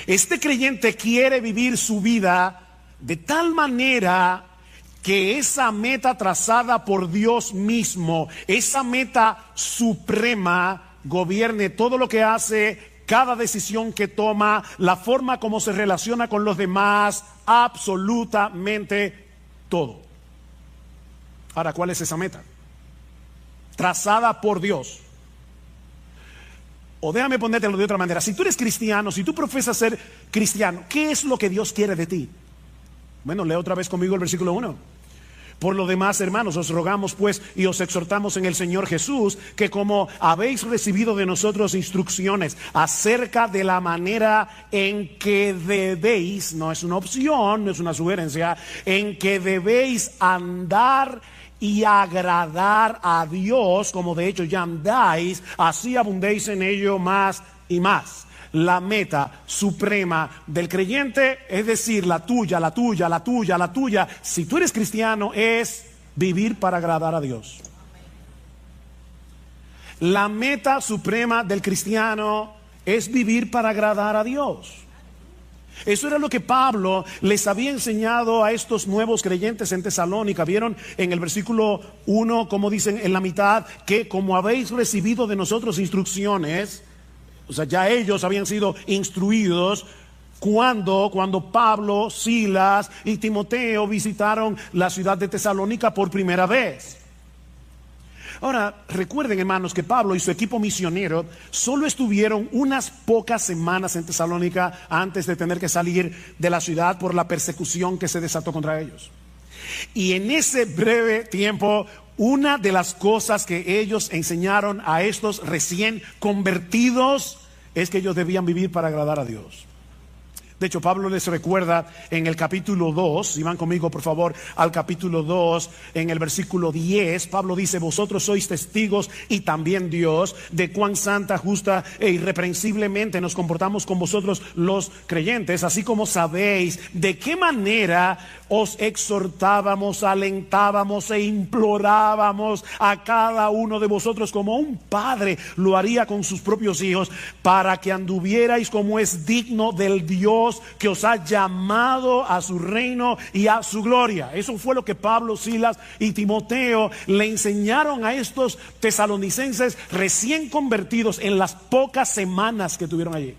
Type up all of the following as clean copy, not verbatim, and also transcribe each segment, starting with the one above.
Este creyente quiere vivir su vida de tal manera que esa meta trazada por Dios mismo, esa meta suprema, gobierne todo lo que hace, cada decisión que toma, la forma como se relaciona con los demás, absolutamente todo. Ahora, ¿cuál es esa meta? Trazada por Dios. O déjame ponértelo de otra manera. Si tú eres cristiano, si tú profesas ser cristiano, ¿qué es lo que Dios quiere de ti? Bueno, lee otra vez conmigo el versículo 1. Por lo demás, hermanos, os rogamos pues y os exhortamos en el Señor Jesús, que como habéis recibido de nosotros instrucciones acerca de la manera en que debéis, no es una opción, no es una sugerencia, en que debéis andar y agradar a Dios, como de hecho ya andáis, así abundéis en ello más y más. La meta suprema del creyente, es decir, la tuya, si tú eres cristiano, es vivir para agradar a Dios. La meta suprema del cristiano es vivir para agradar a Dios. Eso era lo que Pablo les había enseñado a estos nuevos creyentes en Tesalónica. Vieron en el versículo 1, como dicen en la mitad, que como habéis recibido de nosotros instrucciones, o sea, ya ellos habían sido instruidos cuando Pablo, Silas y Timoteo visitaron la ciudad de Tesalónica por primera vez. Ahora, recuerden, hermanos, que Pablo y su equipo misionero solo estuvieron unas pocas semanas en Tesalónica antes de tener que salir de la ciudad por la persecución que se desató contra ellos. Y en ese breve tiempo, una de las cosas que ellos enseñaron a estos recién convertidos es que ellos debían vivir para agradar a Dios. De hecho, Pablo les recuerda en el capítulo 2, si van conmigo por favor al capítulo 2, en el versículo 10, Pablo dice: vosotros sois testigos y también Dios de cuán santa, justa e irreprensiblemente nos comportamos con vosotros los creyentes, así como sabéis de qué manera os exhortábamos, alentábamos e implorábamos a cada uno de vosotros como un padre lo haría con sus propios hijos, para que anduvierais como es digno del Dios que os ha llamado a su reino y a su gloria. Eso fue lo que Pablo, Silas y Timoteo le enseñaron a estos tesalonicenses recién convertidos en las pocas semanas que tuvieron allí.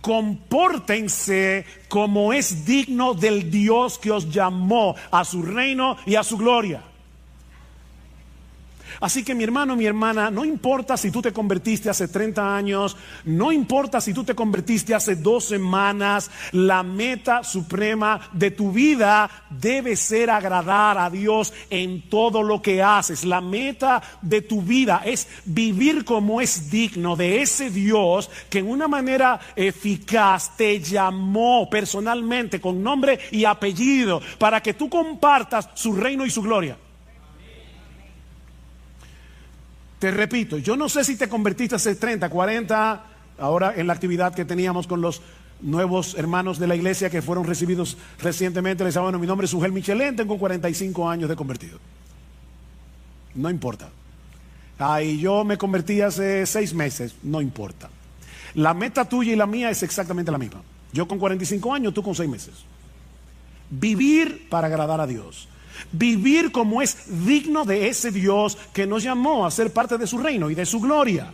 Compórtense como es digno del Dios que os llamó a su reino y a su gloria. Así que mi hermano, mi hermana, no importa si tú te convertiste hace 30 años, no importa si tú te convertiste hace 2 semanas, la meta suprema de tu vida debe ser agradar a Dios en todo lo que haces. La meta de tu vida es vivir como es digno de ese Dios que en una manera eficaz te llamó personalmente con nombre y apellido para que tú compartas su reino y su gloria. Te repito, yo no sé si te convertiste hace 30, 40, ahora en la actividad que teníamos con los nuevos hermanos de la iglesia que fueron recibidos recientemente. Les bueno, mi nombre es Ugel Michelén, tengo 45 años de convertido. No importa. Y yo me convertí hace 6 meses, no importa. La meta tuya y la mía es exactamente la misma. Yo con 45 años, tú con 6 meses. Vivir para agradar a Dios. Vivir como es digno de ese Dios que nos llamó a ser parte de su reino y de su gloria.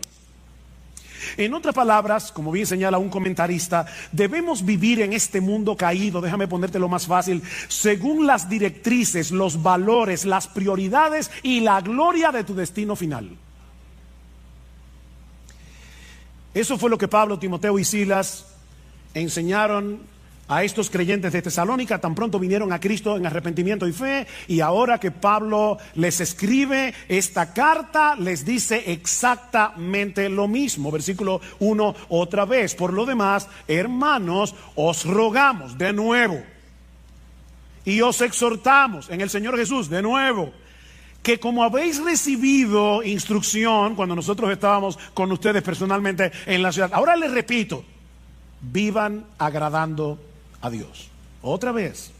En otras palabras, como bien señala un comentarista, debemos vivir en este mundo caído, déjame ponértelo más fácil, según las directrices, los valores, las prioridades y la gloria de tu destino final. Eso fue lo que Pablo, Timoteo y Silas enseñaron a estos creyentes de Tesalónica tan pronto vinieron a Cristo en arrepentimiento y fe. Y ahora que Pablo les escribe esta carta, les dice exactamente lo mismo. Versículo 1 otra vez: por lo demás, hermanos, os rogamos de nuevo y os exhortamos en el Señor Jesús de nuevo, que como habéis recibido instrucción cuando nosotros estábamos con ustedes personalmente en la ciudad, ahora les repito, vivan agradando a Dios. Otra vez,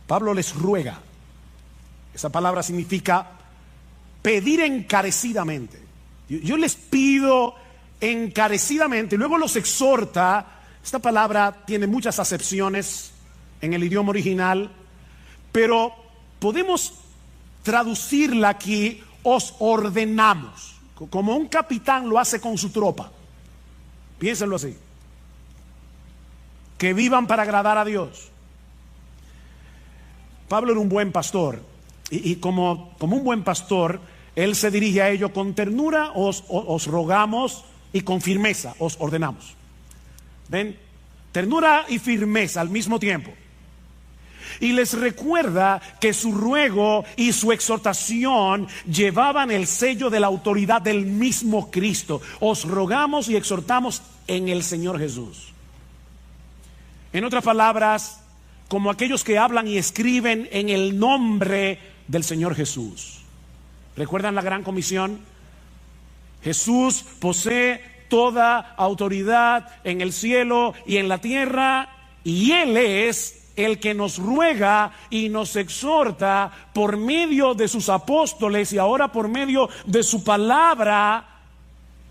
Pablo les ruega. Esa palabra significa pedir encarecidamente. Yo les pido encarecidamente, luego los exhorta. Esta palabra tiene muchas acepciones en el idioma original, pero podemos traducirla aquí: os ordenamos, como un capitán lo hace con su tropa. Piénsenlo así: que vivan para agradar a Dios. Pablo era un buen pastor, y como un buen pastor, él se dirige a ellos: con ternura os rogamos, y con firmeza os ordenamos. ¿Ven? Ternura y firmeza al mismo tiempo. Y les recuerda que su ruego y su exhortación llevaban el sello de la autoridad del mismo Cristo. Os rogamos y exhortamos en el Señor Jesús. En otras palabras, como aquellos que hablan y escriben en el nombre del Señor Jesús. ¿Recuerdan la gran comisión? Jesús posee toda autoridad en el cielo y en la tierra, y Él es el que nos ruega y nos exhorta por medio de sus apóstoles y ahora por medio de su palabra,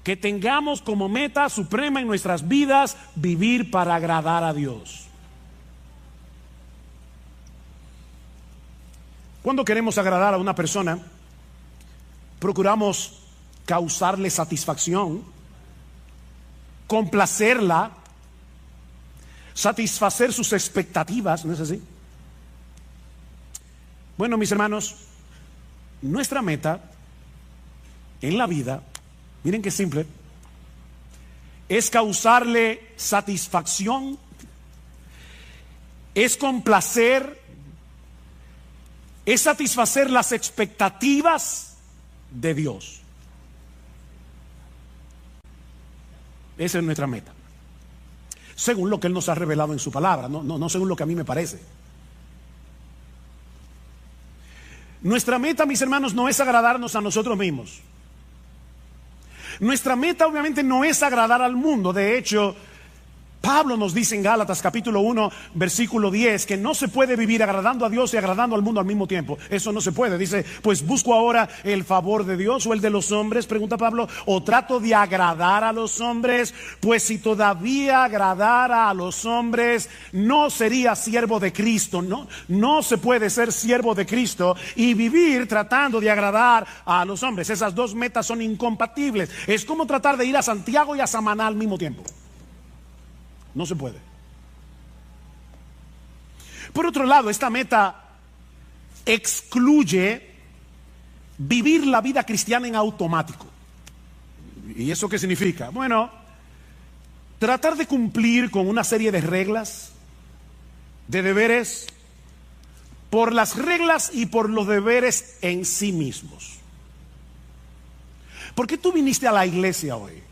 que tengamos como meta suprema en nuestras vidas vivir para agradar a Dios. Cuando queremos agradar a una persona, procuramos causarle satisfacción, complacerla, satisfacer sus expectativas, ¿no es así? Bueno, mis hermanos, nuestra meta en la vida, miren qué simple, es causarle satisfacción, es complacer, es satisfacer las expectativas de Dios. Esa es nuestra meta, según lo que Él nos ha revelado en su palabra, no según lo que a mí me parece. Nuestra meta, mis hermanos, no es agradarnos a nosotros mismos. Nuestra meta obviamente no es agradar al mundo. De hecho, Pablo nos dice en Gálatas capítulo 1 versículo 10 que no se puede vivir agradando a Dios y agradando al mundo al mismo tiempo. Eso no se puede. Dice: pues busco ahora el favor de Dios o el de los hombres, pregunta Pablo, o trato de agradar a los hombres. Pues si todavía agradara a los hombres, no sería siervo de Cristo. No se puede ser siervo de Cristo y vivir tratando de agradar a los hombres. Esas dos metas son incompatibles. Es como tratar de ir a Santiago y a Samaná al mismo tiempo. No se puede. Por otro lado, esta meta excluye vivir la vida cristiana en automático. ¿Y eso qué significa? Bueno, tratar de cumplir con una serie de reglas, de deberes, por las reglas y por los deberes en sí mismos. ¿Por qué tú viniste a la iglesia hoy?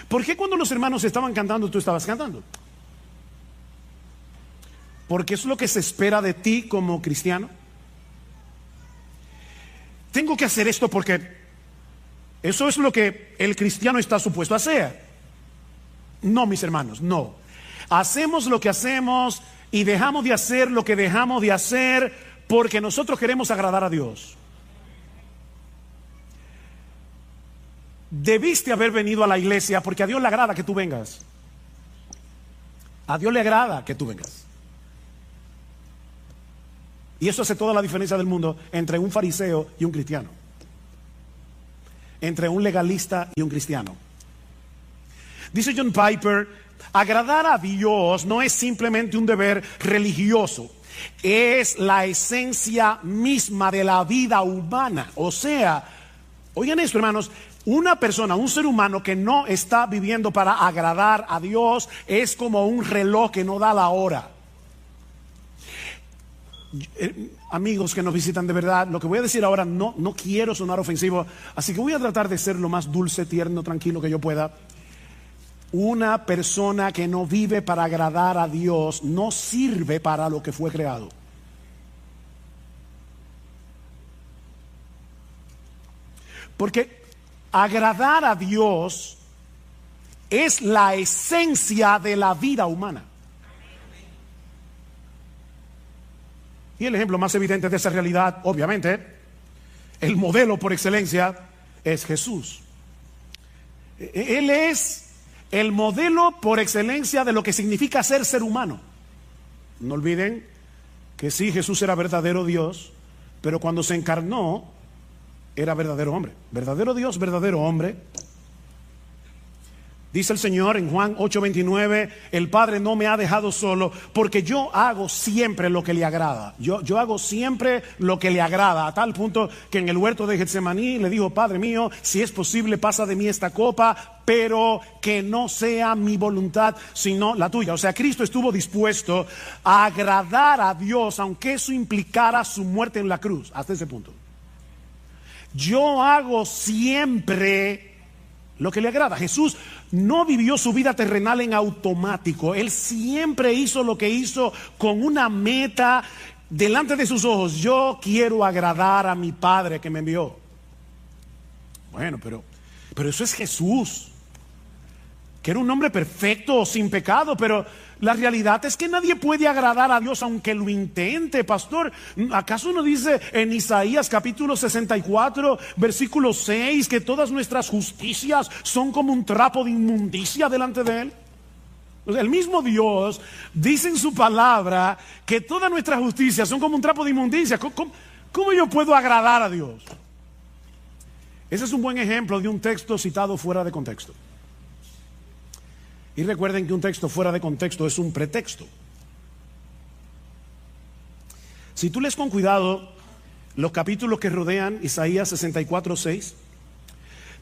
¿Por qué cuando los hermanos estaban cantando tú estabas cantando? Porque es lo que se espera de ti como cristiano. Tengo que hacer esto porque eso es lo que el cristiano está supuesto a hacer. No, mis hermanos, no. Hacemos lo que hacemos y dejamos de hacer lo que dejamos de hacer porque nosotros queremos agradar a Dios. Debiste haber venido a la iglesia porque a Dios le agrada que tú vengas. A Dios le agrada que tú vengas. Y eso hace toda la diferencia del mundo entre un fariseo y un cristiano, entre un legalista y un cristiano. Dice John Piper: agradar a Dios no es simplemente un deber religioso, es la esencia misma de la vida humana. O sea, oigan esto, hermanos, una persona, un ser humano que no está viviendo para agradar a Dios es como un reloj que no da la hora. Amigos que nos visitan, de verdad, lo que voy a decir ahora no quiero sonar ofensivo, así que voy a tratar de ser lo más dulce, tierno, tranquilo que yo pueda. Una persona que no vive para agradar a Dios no sirve para lo que fue creado. Porque agradar a Dios es la esencia de la vida humana. Y el ejemplo más evidente de esa realidad, obviamente, el modelo por excelencia, es Jesús. Él es el modelo por excelencia de lo que significa ser humano. No olviden que sí, Jesús era verdadero Dios, pero cuando se encarnó, era verdadero hombre. Verdadero Dios, verdadero hombre. Dice el Señor en Juan 8:29, el Padre no me ha dejado solo, porque yo hago siempre lo que le agrada. Yo hago siempre lo que le agrada, a tal punto que en el huerto de Getsemaní le dijo: Padre mío, si es posible, pasa de mí esta copa, pero que no sea mi voluntad, sino la tuya. O sea, Cristo estuvo dispuesto a agradar a Dios, aunque eso implicara su muerte en la cruz, hasta ese punto. Yo hago siempre lo que le agrada. Jesús no vivió su vida terrenal en automático. Él siempre hizo lo que hizo con una meta delante de sus ojos. Yo quiero agradar a mi Padre que me envió. Bueno, pero eso es Jesús, que era un hombre perfecto, sin pecado, pero la realidad es que nadie puede agradar a Dios aunque lo intente, pastor. ¿Acaso no dice en Isaías capítulo 64, versículo 6, que todas nuestras justicias son como un trapo de inmundicia delante de Él? El mismo Dios dice en su palabra que todas nuestras justicias son como un trapo de inmundicia. ¿Cómo yo puedo agradar a Dios? Ese es un buen ejemplo de un texto citado fuera de contexto. Y recuerden que un texto fuera de contexto es un pretexto. Si tú lees con cuidado los capítulos que rodean Isaías 64:6,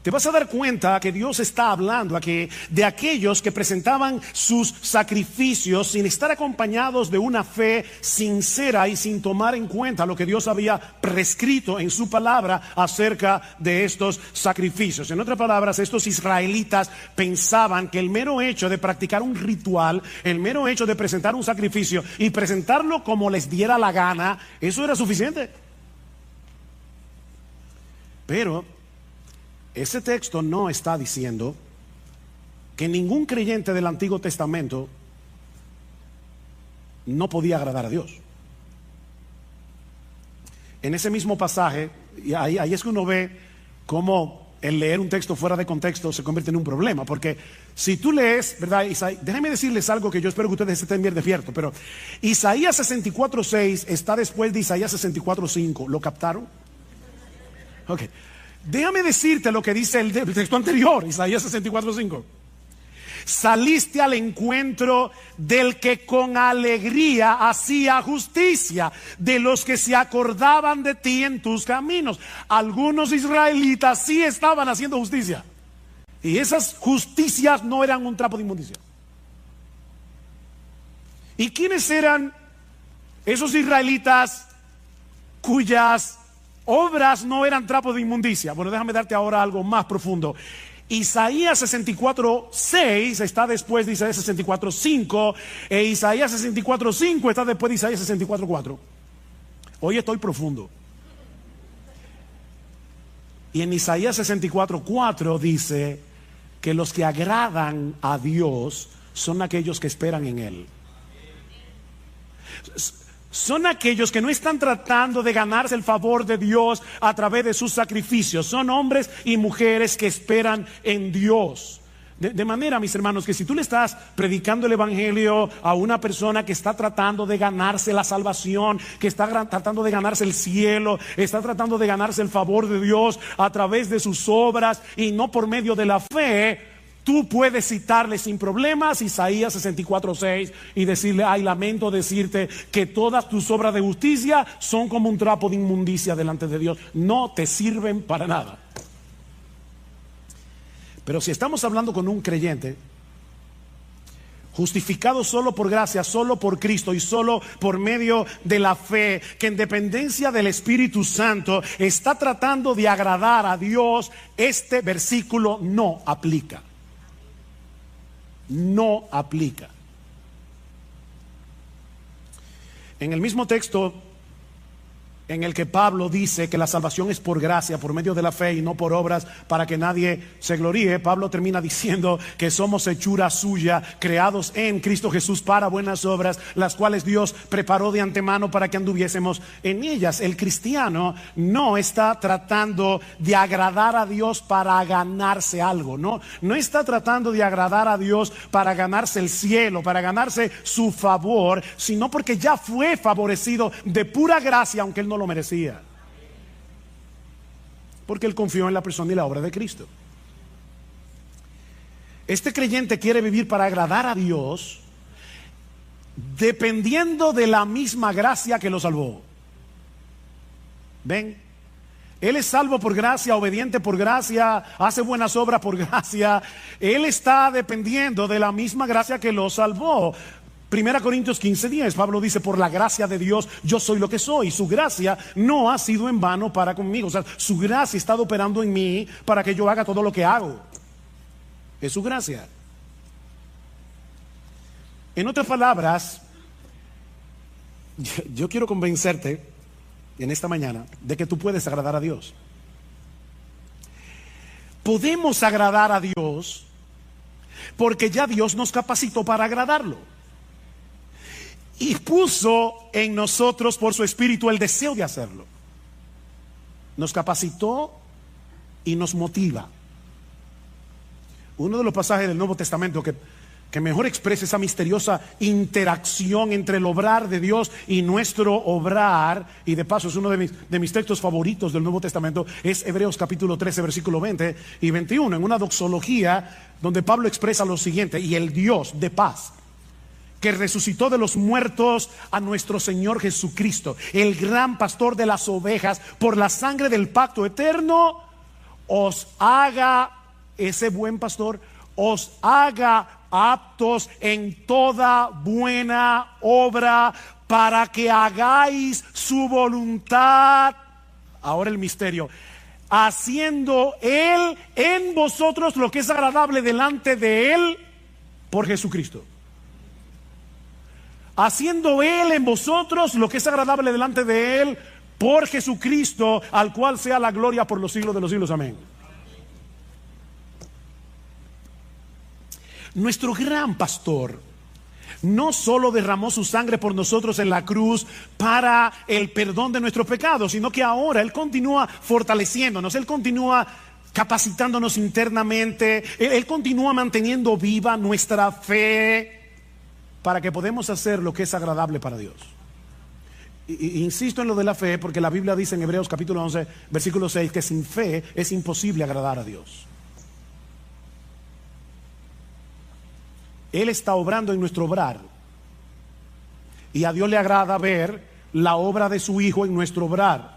te vas a dar cuenta que Dios está hablando de aquellos que presentaban sus sacrificios sin estar acompañados de una fe sincera y sin tomar en cuenta lo que Dios había prescrito en su palabra acerca de estos sacrificios. En otras palabras, estos israelitas pensaban que el mero hecho de practicar un ritual, el mero hecho de presentar un sacrificio y presentarlo como les diera la gana, eso era suficiente. Pero ese texto no está diciendo que ningún creyente del Antiguo Testamento no podía agradar a Dios. En ese mismo pasaje, y ahí es que uno ve cómo el leer un texto fuera de contexto se convierte en un problema, porque si tú lees, ¿verdad? Déjenme decirles algo que yo espero que ustedes estén bien despiertos, pero Isaías 64:6 está después de Isaías 64:5. ¿Lo captaron? Ok. Déjame decirte lo que dice el texto anterior, Isaías 64:5. Saliste al encuentro del que con alegría hacía justicia, de los que se acordaban de ti en tus caminos. Algunos israelitas sí estaban haciendo justicia, y esas justicias no eran un trapo de inmundicia. ¿Y quiénes eran esos israelitas cuyas obras no eran trapo de inmundicia? Bueno, déjame darte ahora algo más profundo. Isaías 64:6 está después de Isaías 64:5, e Isaías 64:5 está después de Isaías 64:4. Hoy estoy profundo. Y en Isaías 64:4 dice que los que agradan a Dios son aquellos que esperan en Él. Son aquellos que no están tratando de ganarse el favor de Dios a través de sus sacrificios. Son hombres y mujeres que esperan en Dios. De manera, mis hermanos, que si tú le estás predicando el evangelio a una persona que está tratando de ganarse la salvación, que está tratando de ganarse el cielo, está tratando de ganarse el favor de Dios a través de sus obras y no por medio de la fe, tú puedes citarle sin problemas Isaías 64:6 y decirle: ay, lamento decirte que todas tus obras de justicia son como un trapo de inmundicia delante de Dios, no te sirven para nada. Pero si estamos hablando con un creyente justificado solo por gracia, solo por Cristo y solo por medio de la fe, que en dependencia del Espíritu Santo está tratando de agradar a Dios, este versículo no aplica. No aplica. En el mismo texto, en el que Pablo dice que la salvación es por gracia, por medio de la fe y no por obras, para que nadie se gloríe, Pablo termina diciendo que somos hechura suya, creados en Cristo Jesús para buenas obras, las cuales Dios preparó de antemano para que anduviésemos en ellas. El cristiano no está tratando de agradar a Dios para ganarse algo, no está tratando de agradar a Dios para ganarse el cielo, para ganarse su favor, sino porque ya fue favorecido de pura gracia, aunque él no lo merecía, porque él confió en la persona y la obra de Cristo. Este creyente quiere vivir para agradar a Dios, dependiendo de la misma gracia que lo salvó. ¿Ven? Él es salvo por gracia, obediente por gracia, hace buenas obras por gracia. Él está dependiendo de la misma gracia que lo salvó. 1 Corintios 15:10, Pablo dice: por la gracia de Dios yo soy lo que soy. Su gracia no ha sido en vano para conmigo. O sea, su gracia ha estado operando en mí para que yo haga todo lo que hago. Es su gracia. En otras palabras, yo quiero convencerte en esta mañana de que tú puedes agradar a Dios. Podemos agradar a Dios porque ya Dios nos capacitó para agradarlo. Y puso en nosotros por su Espíritu el deseo de hacerlo. Nos capacitó y nos motiva. Uno de los pasajes del Nuevo Testamento que mejor expresa esa misteriosa interacción entre el obrar de Dios y nuestro obrar, y de paso es uno de mis textos favoritos del Nuevo Testamento, es Hebreos capítulo 13, versículo 20 y 21, en una doxología donde Pablo expresa lo siguiente: y el Dios de paz, que resucitó de los muertos a nuestro Señor Jesucristo, el gran pastor de las ovejas, por la sangre del pacto eterno, os haga, ese buen pastor, os haga aptos en toda buena obra, para que hagáis su voluntad. Ahora el misterio: haciendo Él en vosotros lo que es agradable delante de Él por Jesucristo. Haciendo Él en vosotros lo que es agradable delante de Él por Jesucristo, al cual sea la gloria por los siglos de los siglos. Amén. Nuestro gran pastor no solo derramó su sangre por nosotros en la cruz para el perdón de nuestros pecados, sino que ahora Él continúa fortaleciéndonos, Él continúa capacitándonos internamente, Él continúa manteniendo viva nuestra fe, para que podamos hacer lo que es agradable para Dios. Insisto en lo de la fe, porque la Biblia dice en Hebreos capítulo 11, versículo 6, que sin fe es imposible agradar a Dios. Él está obrando en nuestro obrar, y a Dios le agrada ver la obra de su Hijo en nuestro obrar.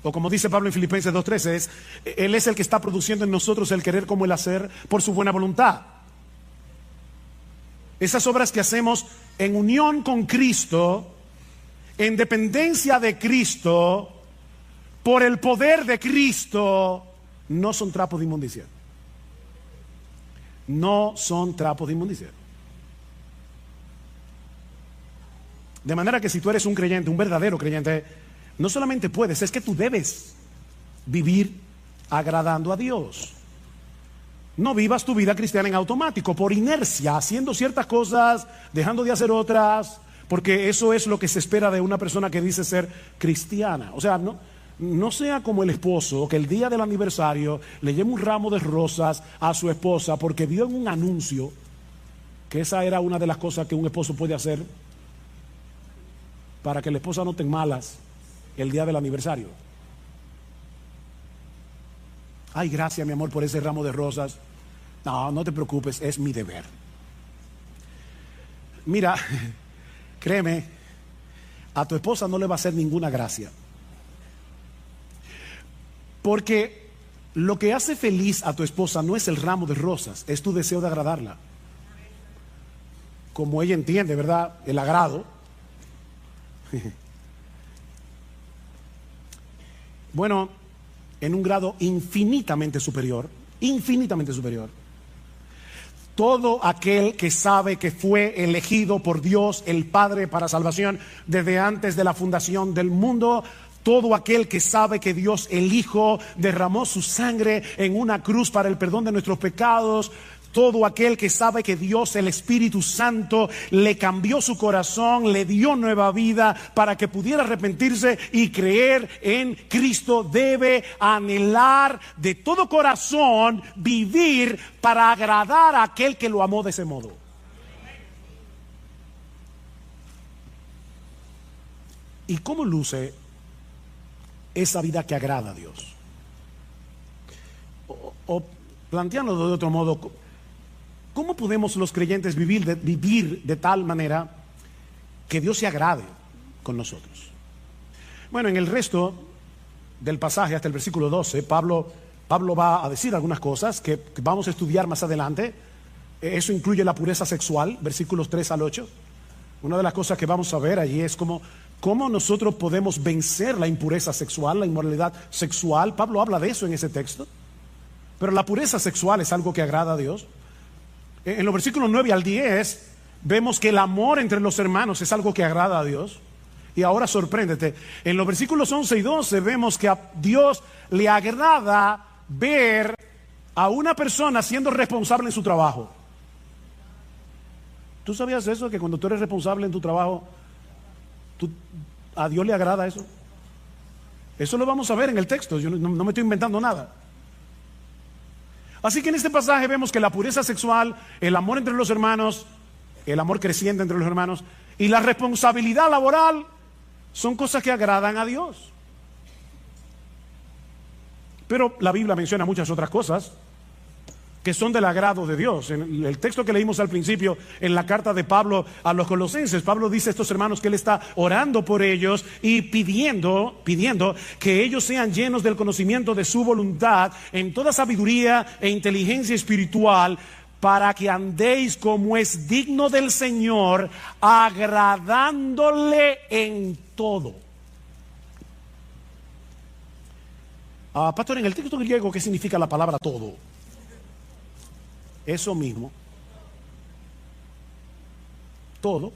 O como dice Pablo en Filipenses 2:13, Él es el que está produciendo en nosotros el querer como el hacer por su buena voluntad. Esas obras que hacemos en unión con Cristo, en dependencia de Cristo, por el poder de Cristo, no son trapos de inmundicia. No son trapos de inmundicia. De manera que si tú eres un creyente, un verdadero creyente, no solamente puedes, es que tú debes vivir agradando a Dios. No vivas tu vida cristiana en automático, por inercia, haciendo ciertas cosas, dejando de hacer otras, porque eso es lo que se espera de una persona que dice ser cristiana. O sea, no sea como el esposo que el día del aniversario le lleva un ramo de rosas a su esposa porque vio en un anuncio que esa era una de las cosas que un esposo puede hacer para que la esposa no tenga malas el día del aniversario. Ay, gracias mi amor por ese ramo de rosas. No, no te preocupes, es mi deber. Mira, créeme, a tu esposa no le va a hacer ninguna gracia, porque lo que hace feliz a tu esposa no es el ramo de rosas, es tu deseo de agradarla. Como ella entiende, ¿verdad? El agrado. Bueno, en un grado infinitamente superior, todo aquel que sabe que fue elegido por Dios el Padre para salvación desde antes de la fundación del mundo, todo aquel que sabe que Dios el Hijo derramó su sangre en una cruz para el perdón de nuestros pecados, todo aquel que sabe que Dios el Espíritu Santo le cambió su corazón, le dio nueva vida para que pudiera arrepentirse y creer en Cristo, debe anhelar de todo corazón vivir para agradar a aquel que lo amó de ese modo. ¿Y cómo luce esa vida que agrada a Dios? O planteándolo de otro modo, ¿cómo podemos los creyentes vivir de tal manera que Dios se agrade con nosotros? Bueno, en el resto del pasaje, hasta el versículo 12, Pablo va a decir algunas cosas que vamos a estudiar más adelante. Eso incluye la pureza sexual, versículos 3 al 8. Una de las cosas que vamos a ver allí es cómo nosotros podemos vencer la impureza sexual, la inmoralidad sexual. Pablo habla de eso en ese texto. Pero la pureza sexual es algo que agrada a Dios. En los versículos 9 al 10 vemos que el amor entre los hermanos es algo que agrada a Dios. Y ahora sorpréndete, en los versículos 11 y 12 vemos que a Dios le agrada ver a una persona siendo responsable en su trabajo. ¿Tú sabías eso? Que cuando tú eres responsable en tu trabajo, a Dios le agrada eso. Eso lo vamos a ver en el texto, yo no me estoy inventando nada. Así que en este pasaje vemos que la pureza sexual, el amor entre los hermanos, el amor creciente entre los hermanos y la responsabilidad laboral son cosas que agradan a Dios. Pero la Biblia menciona muchas otras cosas que son del agrado de Dios. En el texto que leímos al principio, en la carta de Pablo a los Colosenses, Pablo dice a estos hermanos que él está orando por ellos y pidiendo que ellos sean llenos del conocimiento de su voluntad en toda sabiduría e inteligencia espiritual, para que andéis como es digno del Señor, agradándole en todo. Pastor, en el texto griego, ¿qué significa la palabra todo? Eso mismo. Todo.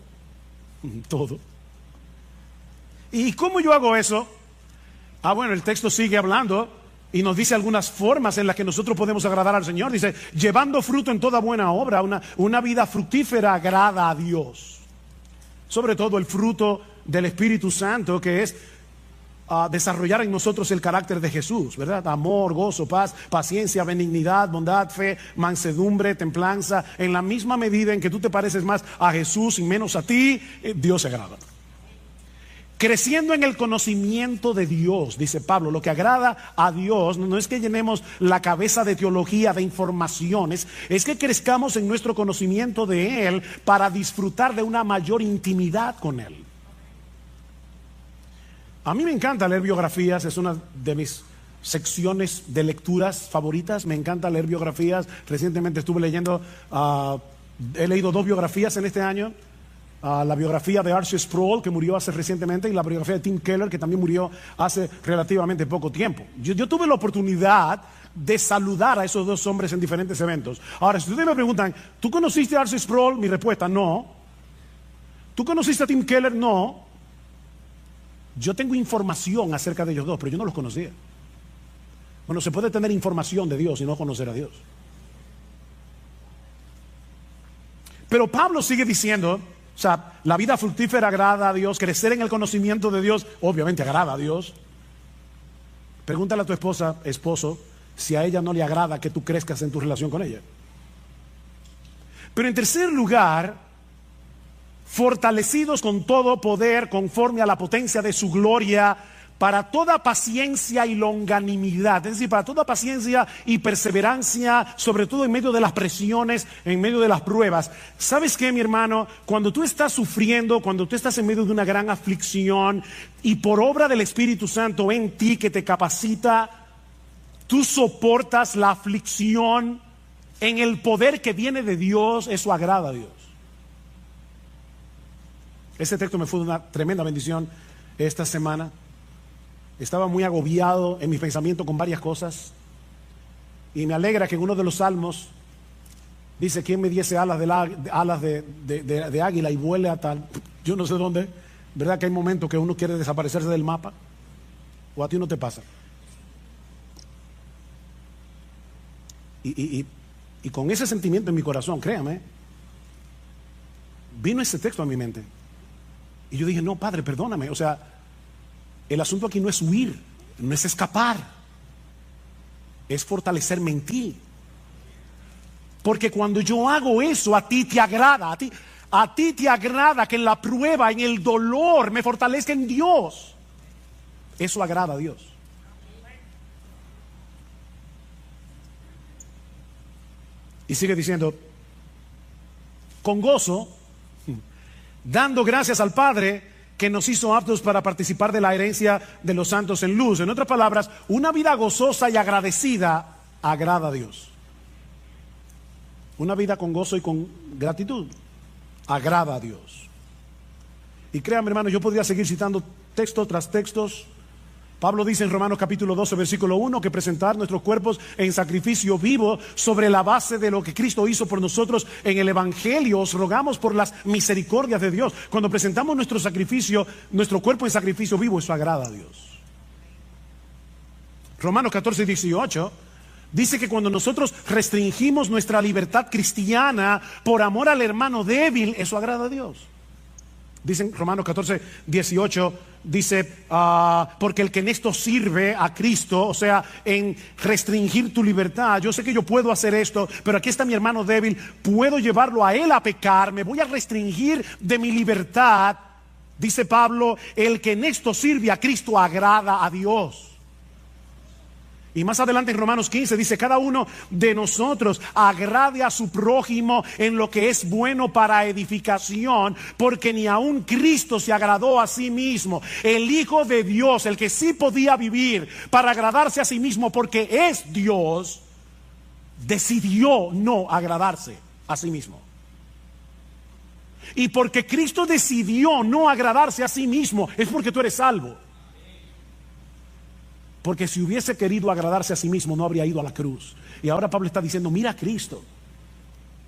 ¿Y cómo yo hago eso? Bueno, el texto sigue hablando y nos dice algunas formas en las que nosotros podemos agradar al Señor. Dice, llevando fruto en toda buena obra, una vida fructífera agrada a Dios. Sobre todo el fruto del Espíritu Santo, que es desarrollar en nosotros el carácter de Jesús, ¿verdad? Amor, gozo, paz, paciencia, benignidad, bondad, fe, mansedumbre, templanza. En la misma medida en que tú te pareces más a Jesús y menos a ti, Dios se agrada. Creciendo en el conocimiento de Dios, dice Pablo, lo que agrada a Dios no es que llenemos la cabeza de teología, de informaciones, es que crezcamos en nuestro conocimiento de Él para disfrutar de una mayor intimidad con Él. A mí me encanta leer biografías, es una de mis secciones de lecturas favoritas. Me encanta leer biografías. Recientemente estuve leyendo, he leído 2 biografías en este año. La biografía de R.C. Sproul, que murió hace recientemente, y la biografía de Tim Keller, que también murió hace relativamente poco tiempo. Yo tuve la oportunidad de saludar a esos 2 hombres en diferentes eventos. Ahora, si ustedes me preguntan, ¿tú conociste a R.C. Sproul? Mi respuesta, no. ¿Tú conociste a Tim Keller? No. Yo tengo información acerca de ellos 2, pero yo no los conocía. Bueno, se puede tener información de Dios y no conocer a Dios. Pero Pablo sigue diciendo, o sea, la vida fructífera agrada a Dios, crecer en el conocimiento de Dios, obviamente agrada a Dios. Pregúntale a tu esposo, si a ella no le agrada que tú crezcas en tu relación con ella. Pero en tercer lugar, fortalecidos con todo poder conforme a la potencia de su gloria, para toda paciencia y longanimidad, es decir, para toda paciencia y perseverancia, sobre todo en medio de las presiones, en medio de las pruebas. ¿Sabes qué, mi hermano? Cuando tú estás sufriendo, cuando tú estás en medio de una gran aflicción y por obra del Espíritu Santo en ti que te capacita, tú soportas la aflicción en el poder que viene de Dios, eso agrada a Dios. Ese texto me fue una tremenda bendición esta semana. Estaba muy agobiado en mis pensamientos con varias cosas. Y me alegra que en uno de los salmos Dice, ¿quién me diese alas de águila y vuele a tal? Yo no sé dónde. ¿Verdad que hay momentos que uno quiere desaparecerse del mapa? ¿O a ti no te pasa? Y con ese sentimiento en mi corazón, créame, vino ese texto a mi mente. Y yo dije, no, Padre, perdóname. O sea, el asunto aquí no es huir, no es escapar, es fortalecerme en ti. Porque cuando yo hago eso, a ti te agrada, a ti te agrada que en la prueba, en el dolor, me fortalezca en Dios. Eso agrada a Dios. Y sigue diciendo, con gozo, dando gracias al Padre que nos hizo aptos para participar de la herencia de los santos en luz. En otras palabras, una vida gozosa y agradecida agrada a Dios. Una vida con gozo y con gratitud agrada a Dios. Y créanme, hermanos, yo podría seguir citando texto tras textos. Pablo dice en Romanos capítulo 12, versículo 1, que presentar nuestros cuerpos en sacrificio vivo sobre la base de lo que Cristo hizo por nosotros en el Evangelio. Os rogamos por las misericordias de Dios. Cuando presentamos nuestro sacrificio, nuestro cuerpo en sacrificio vivo, eso agrada a Dios. Romanos 14, 18 dice que cuando nosotros restringimos nuestra libertad cristiana por amor al hermano débil, eso agrada a Dios. Dicen Romanos 14, 18, dice, porque el que en esto sirve a Cristo, o sea, en restringir tu libertad, yo sé que yo puedo hacer esto, pero aquí está mi hermano débil, puedo llevarlo a él a pecar, me voy a restringir de mi libertad. Dice Pablo, el que en esto sirve a Cristo agrada a Dios. Y más adelante en Romanos 15 dice, cada uno de nosotros agrade a su prójimo en lo que es bueno para edificación, porque ni aun Cristo se agradó a sí mismo. El Hijo de Dios, el que sí podía vivir para agradarse a sí mismo porque es Dios, decidió no agradarse a sí mismo. Y porque Cristo decidió no agradarse a sí mismo, es porque tú eres salvo. Porque si hubiese querido agradarse a sí mismo, no habría ido a la cruz. Y ahora Pablo está diciendo, mira a Cristo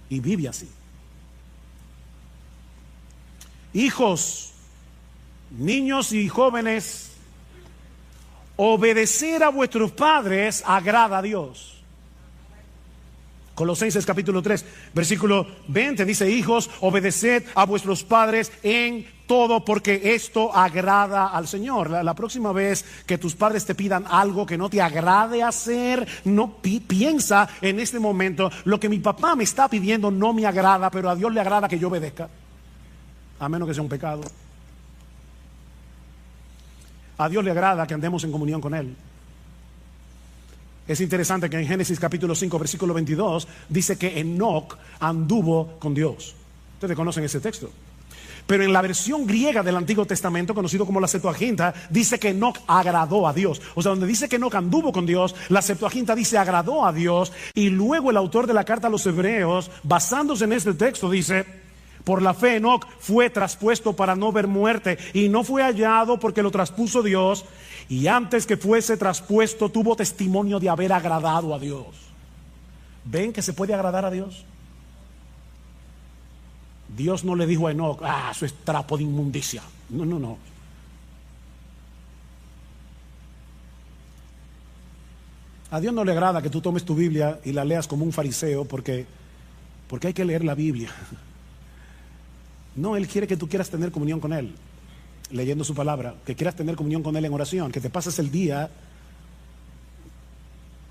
y vive así. Hijos, niños y jóvenes, obedecer a vuestros padres agrada a Dios. Colosenses capítulo 3, versículo 20 dice, hijos, obedeced a vuestros padres en todo, porque esto agrada al Señor. La próxima vez que tus padres te pidan algo que no te agrade hacer, no piensa en este momento, lo que mi papá me está pidiendo no me agrada, pero a Dios le agrada que yo obedezca, a menos que sea un pecado. A Dios le agrada que andemos en comunión con Él. Es interesante que en Génesis capítulo 5 versículo 22 dice que Enoc anduvo con Dios. Ustedes conocen ese texto. Pero en la versión griega del Antiguo Testamento, conocido como la Septuaginta, dice que Enoc agradó a Dios. O sea, donde dice que Enoc anduvo con Dios, la Septuaginta dice agradó a Dios. Y luego el autor de la carta a los Hebreos, basándose en este texto, dice, por la fe Enoc fue traspuesto para no ver muerte, y no fue hallado porque lo traspuso Dios, y antes que fuese traspuesto tuvo testimonio de haber agradado a Dios. ¿Ven que se puede agradar a Dios? Dios no le dijo a Enoc, eso es trapo de inmundicia. No. A Dios no le agrada que tú tomes tu Biblia y la leas como un fariseo porque hay que leer la Biblia. No, Él quiere que tú quieras tener comunión con Él, leyendo su palabra, que quieras tener comunión con Él en oración, que te pases el día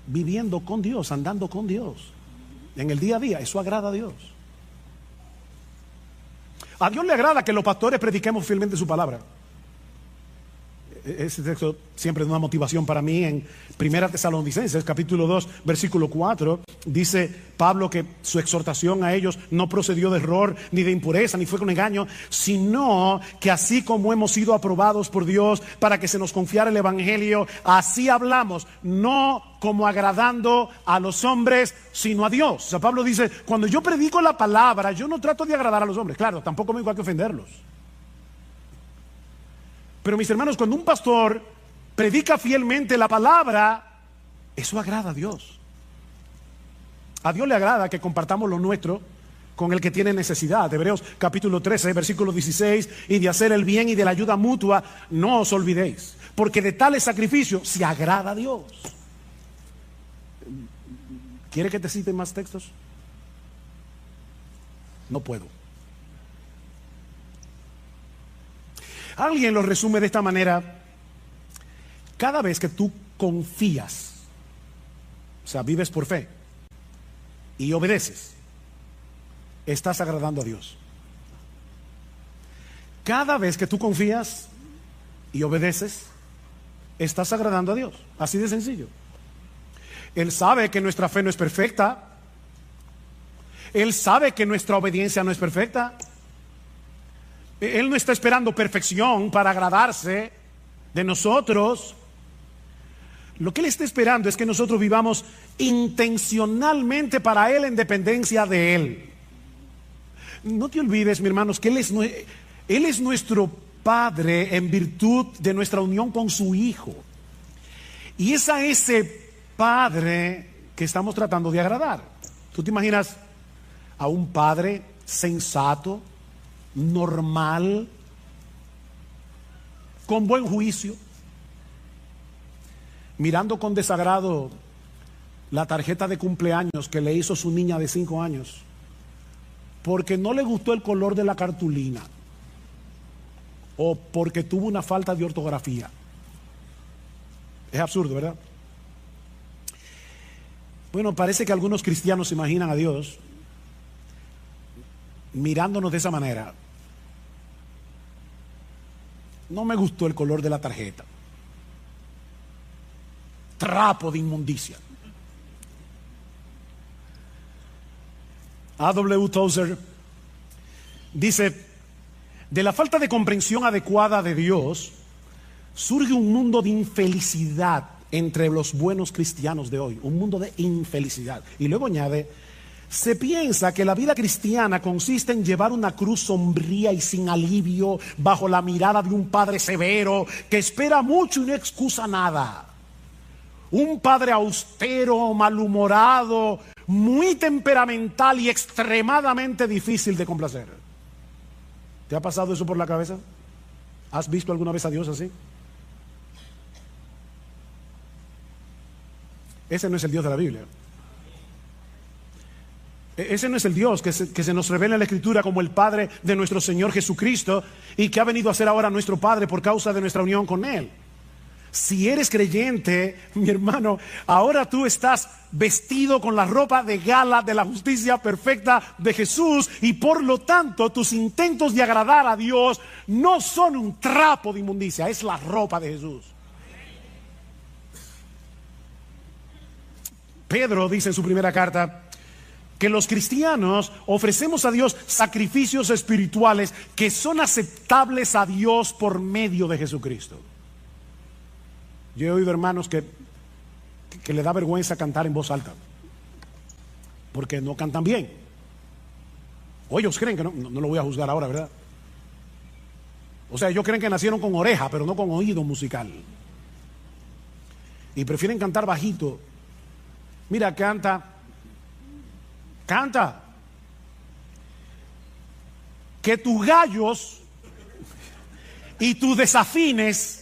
viviendo con Dios, andando con Dios, en el día a día. Eso agrada a Dios. A Dios le agrada que los pastores prediquemos fielmente su palabra. Ese texto siempre es una motivación para mí. En 1 Tesalonicenses capítulo 2 versículo 4 dice Pablo que su exhortación a ellos no procedió de error, ni de impureza, ni fue con engaño, sino que así como hemos sido aprobados por Dios para que se nos confiara el Evangelio, así hablamos, no como agradando a los hombres, sino a Dios. O sea, Pablo dice, cuando yo predico la palabra, yo no trato de agradar a los hombres. Claro, tampoco me digo que ofenderlos. Pero mis hermanos, cuando un pastor predica fielmente la palabra, eso agrada a Dios. A Dios le agrada que compartamos lo nuestro con el que tiene necesidad. Hebreos capítulo 13, versículo 16, y de hacer el bien y de la ayuda mutua, no os olvidéis, porque de tales sacrificios se agrada a Dios. ¿Quiere que te cite más textos? No puedo. Alguien lo resume de esta manera: cada vez que tú confías, o sea, vives por fe y obedeces, estás agradando a Dios. Cada vez que tú confías y obedeces, estás agradando a Dios. Así de sencillo. Él sabe que nuestra fe no es perfecta. Él sabe que nuestra obediencia no es perfecta. Él no está esperando perfección para agradarse de nosotros. Lo que Él está esperando es que nosotros vivamos intencionalmente para Él en dependencia de Él. No te olvides, mis hermanos, que Él es nuestro Padre en virtud de nuestra unión con su Hijo. Y es a ese Padre que estamos tratando de agradar. ¿Tú te imaginas a un padre sensato, normal, con buen juicio, mirando con desagrado la tarjeta de cumpleaños que le hizo su niña de 5 años porque no le gustó el color de la cartulina o porque tuvo una falta de ortografía? Es absurdo, ¿verdad? Bueno, parece que algunos cristianos se imaginan a Dios mirándonos de esa manera. No me gustó el color de la tarjeta. Trapo de inmundicia. A.W. Tozer dice: de la falta de comprensión adecuada de Dios surge un mundo de infelicidad entre los buenos cristianos de hoy. Un mundo de infelicidad. Y luego añade: se piensa que la vida cristiana consiste en llevar una cruz sombría y sin alivio bajo la mirada de un padre severo que espera mucho y no excusa nada. Un padre austero, malhumorado, muy temperamental y extremadamente difícil de complacer. ¿Te ha pasado eso por la cabeza? ¿Has visto alguna vez a Dios así? Ese no es el Dios de la Biblia. Ese no es el Dios que se nos revela en la Escritura como el Padre de nuestro Señor Jesucristo y que ha venido a ser ahora nuestro Padre por causa de nuestra unión con Él. Si eres creyente, mi hermano, ahora tú estás vestido con la ropa de gala de la justicia perfecta de Jesús y por lo tanto tus intentos de agradar a Dios no son un trapo de inmundicia, es la ropa de Jesús. Pedro dice en su primera carta que los cristianos ofrecemos a Dios sacrificios espirituales que son aceptables a Dios por medio de Jesucristo. Yo he oído hermanos que le da vergüenza cantar en voz alta porque no cantan bien. O ellos creen que no lo voy a juzgar ahora, ¿verdad? O sea, ellos creen que nacieron con oreja, pero no con oído musical. Y prefieren cantar bajito. Mira, canta. Que tus gallos y tus desafines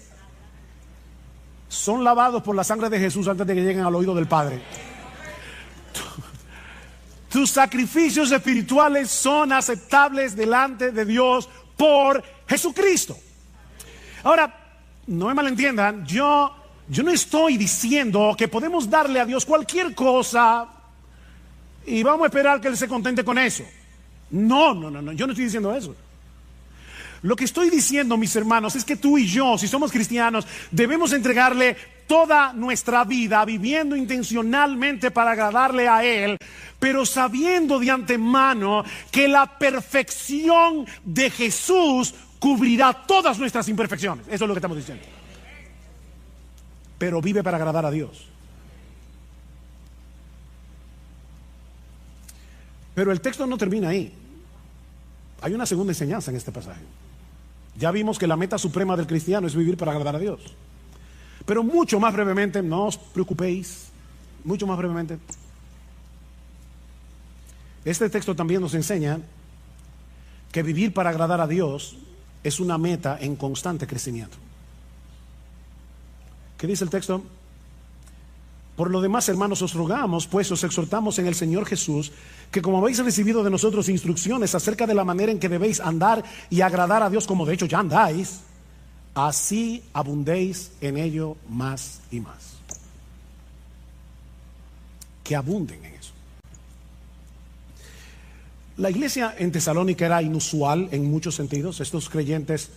son lavados por la sangre de Jesús antes de que lleguen al oído del Padre. Tus sacrificios espirituales son aceptables delante de Dios por Jesucristo. Ahora, no me malentiendan, yo no estoy diciendo que podemos darle a Dios cualquier cosa y vamos a esperar que Él se contente con eso. No, yo no estoy diciendo eso. Lo que estoy diciendo, mis hermanos, es que tú y yo, si somos cristianos, debemos entregarle toda nuestra vida viviendo intencionalmente para agradarle a Él, pero sabiendo de antemano que la perfección de Jesús cubrirá todas nuestras imperfecciones. Eso es lo que estamos diciendo. Pero vive para agradar a Dios. Pero el texto no termina ahí. Hay una segunda enseñanza en este pasaje. Ya vimos que la meta suprema del cristiano es vivir para agradar a Dios. Pero mucho más brevemente, no os preocupéis, mucho más brevemente, Este texto también nos enseña que vivir para agradar a Dios es una meta en constante crecimiento. ¿Qué dice el texto? Por lo demás, hermanos, os rogamos, pues os exhortamos en el Señor Jesús, que como habéis recibido de nosotros instrucciones acerca de la manera en que debéis andar y agradar a Dios, como de hecho ya andáis, así abundéis en ello más y más. Que abunden en eso. La iglesia en Tesalónica era inusual en muchos sentidos. Estos creyentes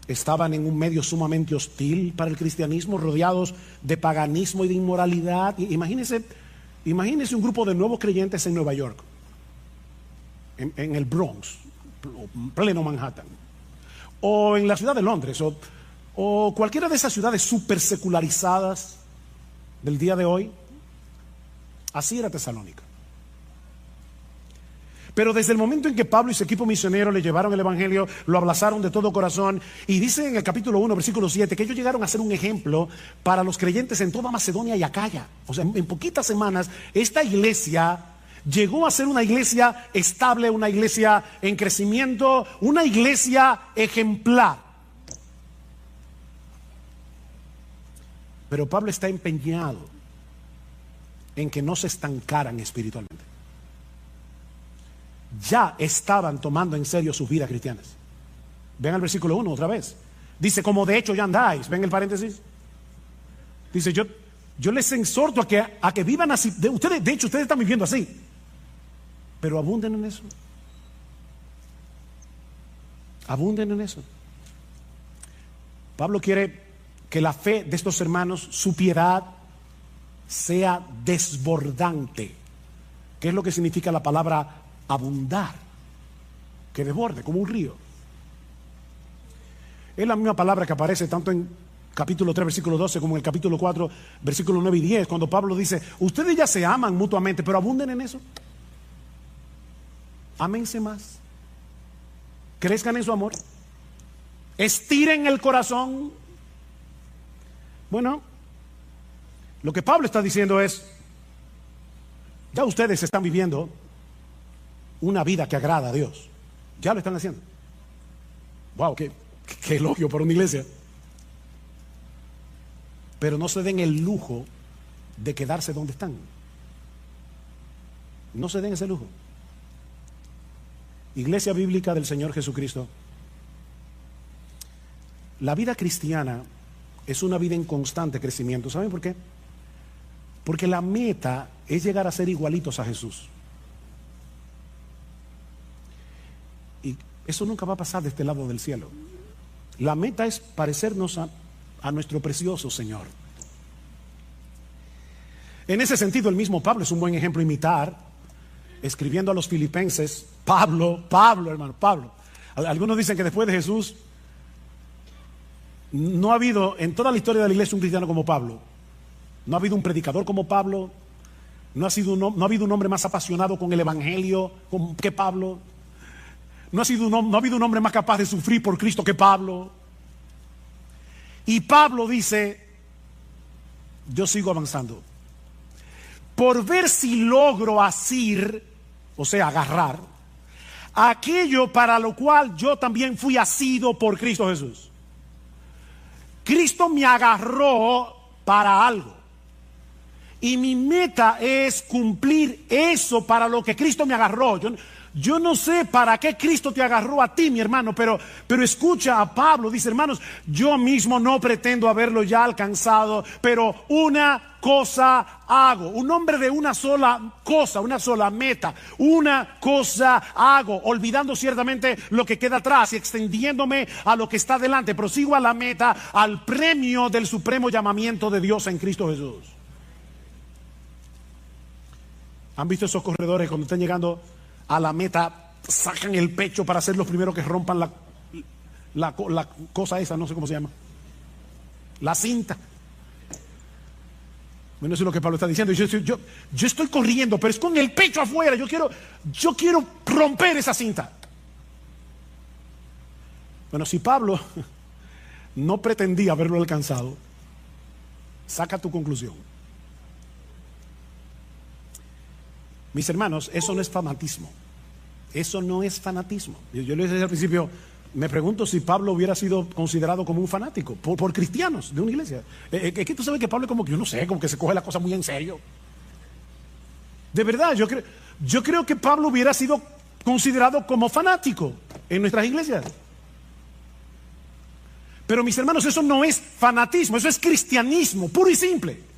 estaban en un medio sumamente hostil para el cristianismo, rodeados de paganismo y de inmoralidad. Imagínense un grupo de nuevos creyentes en Nueva York, en el Bronx, pleno Manhattan, o en la ciudad de Londres, o cualquiera de esas ciudades súper secularizadas del día de hoy. Así era Tesalónica. Pero desde el momento en que Pablo y su equipo misionero le llevaron el evangelio, lo abrazaron de todo corazón, y dice en el capítulo 1, versículo 7, que ellos llegaron a ser un ejemplo para los creyentes en toda Macedonia y Acaya. O sea, en poquitas semanas, esta iglesia llegó a ser una iglesia estable, una iglesia en crecimiento, una iglesia ejemplar. Pero Pablo está empeñado en que no se estancaran espiritualmente. Ya estaban tomando en serio sus vidas cristianas. Ven al versículo 1 otra vez. Dice, como de hecho ya andáis. Ven el paréntesis. Dice, yo les exhorto a que vivan así. De hecho, ustedes están viviendo así. Pero abunden en eso. Abunden en eso. Pablo quiere que la fe de estos hermanos, su piedad, sea desbordante. ¿Qué es lo que significa la palabra abundar? Que desborde, como un río. Es la misma palabra que aparece tanto en capítulo 3, versículo 12, como en el capítulo 4, versículo 9 y 10, cuando Pablo dice, ustedes ya se aman mutuamente, pero abunden en eso. Ámense más. Crezcan en su amor. Estiren el corazón. Bueno, lo que Pablo está diciendo es, ya ustedes están viviendo una vida que agrada a Dios. Ya lo están haciendo. Wow, qué elogio para una iglesia. Pero no se den el lujo de quedarse donde están. No se den ese lujo. Iglesia Bíblica del Señor Jesucristo. La vida cristiana es una vida en constante crecimiento. ¿Saben por qué? Porque la meta es llegar a ser igualitos a Jesús. Y eso nunca va a pasar de este lado del cielo. La meta es parecernos a nuestro precioso Señor. En ese sentido, el mismo Pablo es un buen ejemplo a imitar. Escribiendo a los filipenses, Pablo, hermano, Pablo. Algunos dicen que después de Jesús no ha habido en toda la historia de la iglesia un cristiano como Pablo. No ha habido un predicador como Pablo. No ha habido un hombre más apasionado con el evangelio que Pablo. No ha habido un hombre más capaz de sufrir por Cristo que Pablo. Y Pablo dice, yo sigo avanzando por ver si logro asir, o sea, agarrar aquello para lo cual yo también fui asido por Cristo Jesús. Cristo me agarró para algo. Y mi meta es cumplir eso para lo que Cristo me agarró. Yo no sé para qué Cristo te agarró a ti, mi hermano, pero escucha a Pablo. Dice, hermanos, yo mismo no pretendo haberlo ya alcanzado, pero una cosa hago. Un hombre de una sola cosa, una sola meta. Una cosa hago, olvidando ciertamente lo que queda atrás y extendiéndome a lo que está delante. Prosigo a la meta, al premio del supremo llamamiento de Dios en Cristo Jesús. ¿Han visto esos corredores cuando están llegando a la meta, sacan el pecho para ser los primeros que rompan la cosa esa, no sé cómo se llama, la cinta? Bueno, eso es lo que Pablo está diciendo. Yo estoy corriendo, pero es con el pecho afuera. Yo quiero romper esa cinta. Bueno, si Pablo no pretendía haberlo alcanzado, saca tu conclusión. Mis hermanos, eso no es fanatismo. Eso no es fanatismo. Yo les decía al principio, me pregunto si Pablo hubiera sido considerado como un fanático por cristianos de una iglesia. Es que tú sabes que Pablo es como que, yo no sé, como que se coge la cosa muy en serio. De verdad, yo creo que Pablo hubiera sido considerado como fanático en nuestras iglesias. Pero mis hermanos, eso no es fanatismo, eso es cristianismo, puro y simple.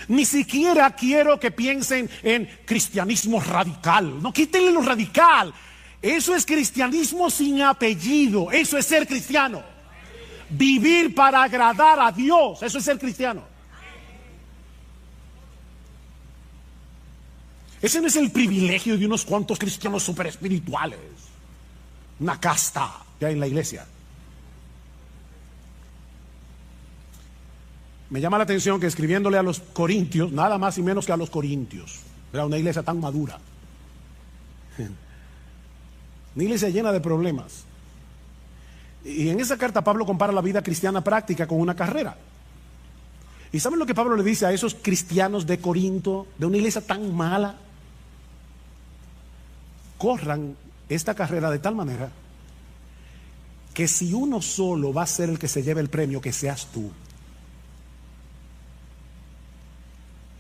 Ni siquiera quiero que piensen en cristianismo radical. No, quítenle lo radical. Eso es cristianismo sin apellido. Eso es ser cristiano. Vivir para agradar a Dios. Eso es ser cristiano. Ese no es el privilegio de unos cuantos cristianos super espirituales. Una casta que hay en la iglesia. Me llama la atención que escribiéndole a los corintios, nada más y menos que a los corintios, era una iglesia tan madura, una iglesia llena de problemas. Y en esa carta Pablo compara la vida cristiana práctica con una carrera. ¿Y saben lo que Pablo le dice a esos cristianos de Corinto, de una iglesia tan mala? Corran esta carrera de tal manera que si uno solo va a ser el que se lleve el premio, que seas tú.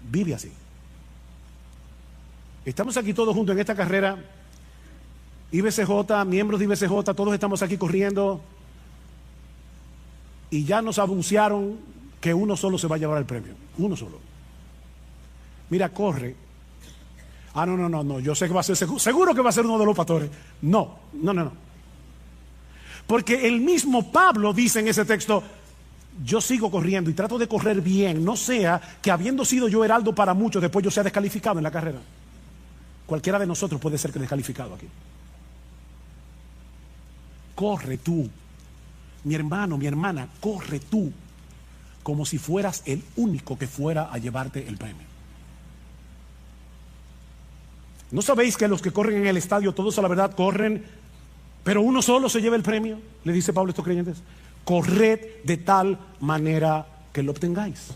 Vive así. Estamos aquí todos juntos en esta carrera. IBCJ, miembros de IBCJ, todos estamos aquí corriendo. Y ya nos anunciaron que uno solo se va a llevar el premio. Uno solo. Mira, corre. Ah, no. Yo sé que va a ser, seguro que va a ser uno de los pastores. No. Porque el mismo Pablo dice en ese texto, yo sigo corriendo y trato de correr bien, no sea que habiendo sido yo heraldo para muchos, después yo sea descalificado en la carrera. Cualquiera de nosotros puede ser descalificado aquí. Corre tú, mi hermano, mi hermana, corre tú, como si fueras el único que fuera a llevarte el premio. ¿No sabéis que los que corren en el estadio, todos a la verdad corren, pero uno solo se lleva el premio? Le dice Pablo a estos creyentes. Corred de tal manera que lo obtengáis.